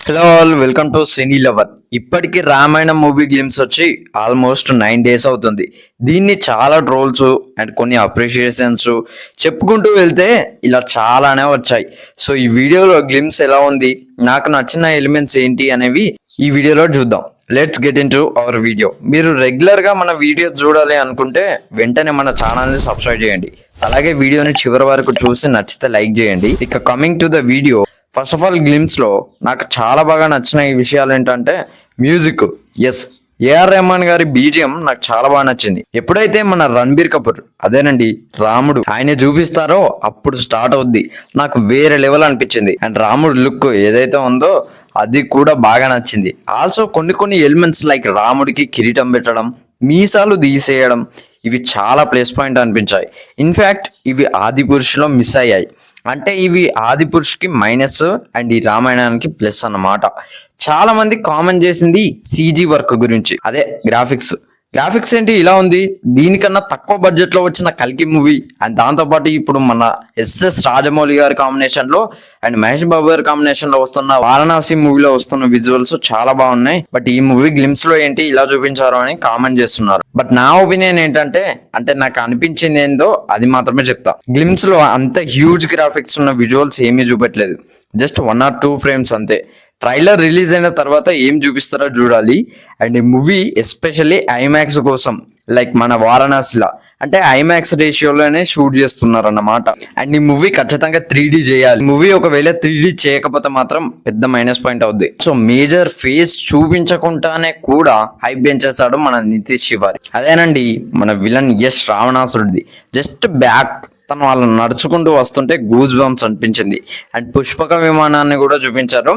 Hello all, welcome to cine lover. ఇప్పటికి Ramayana movie glimpse వచ్చి almost 9 days అవుతుంది. దీన్ని చాలా ట్రోల్స్ అండ్ కొన్ని అప్రిషియేషన్స్ చెప్పుకుంటూ వెళ్తే ఇలా చాలానే వచ్చాయి. సో ఈ వీడియోలో గ్లిమ్స్ ఎలా ఉంది, నాకు నచ్చిన ఎలిమెంట్స్ ఏంటి అనేవి ఈ వీడియోలో చూద్దాం. Let's get in to our video. మీరు రెగ్యులర్ గా మన వీడియో చూడాలి అనుకుంటే వెంటనే మన ఛానల్ ని సబ్స్క్రైబ్ చేయండి. అలాగే వీడియోని చివరి వరకు చూసి నచ్చితే లైక్ చేయండి. ఇక coming to the video, first of all glimpse లో నాకు చాలా బాగా నచ్చిన ఈ విషయాలు ఏంటంటే మ్యూజిక్. ఎస్, ఏఆర్ రెహమాన్ గారి బీజిఎం నాకు చాలా బాగా నచ్చింది. ఎప్పుడైతే మన రణబీర్ కపూర్, అదేనండి రాముడు, ఆయన చూపిస్తారో అప్పుడు స్టార్ట్ అవుద్ది. నాకు వేరే లెవెల్ అనిపించింది. అండ్ రాముడు లుక్ ఏదైతే ఉందో అది కూడా బాగా నచ్చింది. ఆల్సో కొన్ని ఎలిమెంట్స్ లైక్ రాముడికి కిరీటం పెట్టడం, మీసాలు తీసేయడం, ఇవి చాలా ప్లస్ పాయింట్ అనిపించాయి. ఇన్ఫ్యాక్ట్ ఇవి ఆది పురుషులో మిస్ అయ్యాయి. అంటే ఇవి ఆది పురుషుకి మైనస్ అండ్ ఈ రామాయణానికి ప్లస్ అన్నమాట. చాలా మంది కామెంట్ చేసింది సీజీ వర్క్ గురించి, అదే గ్రాఫిక్స్ ఏంటి ఇలా ఉంది, దీనికన్నా తక్కువ బడ్జెట్ లో వచ్చిన కల్కి మూవీ అండ్ దాంతోపాటు ఇప్పుడు మన ఎస్ఎస్ రాజమౌళి గారి కాంబినేషన్ లో అండ్ మహేష్ బాబు గారి కాంబినేషన్ లో వస్తున్న వారణాసి మూవీలో వస్తున్న విజువల్స్ చాలా బాగున్నాయి. బట్ ఈ మూవీ గ్లిమ్స్ లో ఏంటి ఇలా చూపించారు అని కామెంట్ చేస్తున్నారు. బట్ నా ఒపీనియన్ ఏంటంటే, నాకు అనిపించింది ఏందో అది మాత్రమే చెప్తా. గ్లిమ్స్ లో అంత హ్యూజ్ గ్రాఫిక్స్ ఉన్న విజువల్స్ ఏమీ చూపెట్టలేదు. జస్ట్ 1 or 2 frames అంతే. ట్రైలర్ రిలీజ్ అయిన తర్వాత ఏం చూపిస్తారో చూడాలి. అండ్ ఈ మూవీ ఎస్పెషల్లీ ఐమాక్స్ కోసం, లైక్ మన వారణాసిలా అంటే ఐమాక్స్ రేషియోలోనే షూట్ చేస్తున్నారు అన్నమాట. అండ్ ఈ మూవీ ఖచ్చితంగా 3D చేయాలి. మూవీ ఒకవేళ 3D చేయకపోతే మాత్రం పెద్ద మైనస్ పాయింట్ అవుద్ది. సో మేజర్ ఫేస్ చూపించకుండానే కూడా హైప్ పెంచేస్తాడు మన నితీష్ శివారి. అదేనండి మన విలన్ యష్ రావణాసురుడిది. జస్ట్ బ్యాక్ తను వాళ్ళు నడుచుకుంటూ వస్తుంటే గూజ్ బంప్స్ అనిపించింది. అండ్ పుష్పక విమానాన్ని కూడా చూపించారు.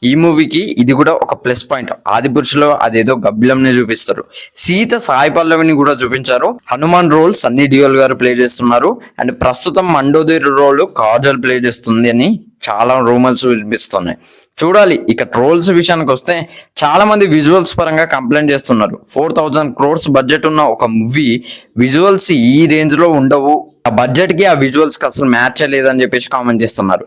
ఈ మూవీకి ఇది కూడా ఒక ప్లస్ పాయింట్. ఆది పురుషులో అదేదో గబ్బిలంని చూపిస్తారు. సీత సాయి పల్లవిని కూడా చూపించారు. హనుమాన్ రోల్ సన్నీ డియోల్ గారు ప్లే చేస్తున్నారు. అండ్ ప్రస్తుతం మండోదరి రోల్ కాజల్ ప్లే చేస్తుంది అని చాలా రూమర్స్ వినిపిస్తున్నాయి. చూడాలి. ఇక ట్రోల్స్ విషయానికి వస్తే చాలా మంది విజువల్స్ పరంగా కంప్లైంట్ చేస్తున్నారు. 4000 crores బడ్జెట్ ఉన్న ఒక మూవీ విజువల్స్ ఈ రేంజ్ లో ఉండవు, ఆ బడ్జెట్ కి ఆ విజువల్స్ కి అసలు మ్యాచ్ లేదని చెప్పేసి కామెంట్ చేస్తున్నారు.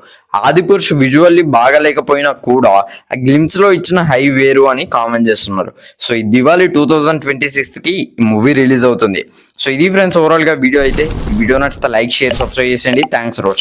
ఆది పురుష్ విజువల్లీ బాగా లేకపోయినా కూడా ఆ గ్లిమ్స్ లో ఇచ్చిన హై వేరు అని కామెంట్ చేస్తున్నారు. సో ఈ దివాళీ 2026 కి ఈ మూవీ రిలీజ్ అవుతుంది. సో ఇది ఫ్రెండ్స్ ఓవరాల్ గా వీడియో అయితే. ఈ వీడియో నచ్చితే లైక్, షేర్, సబ్స్క్రైబ్ చేసేయండి. Thanks for watching.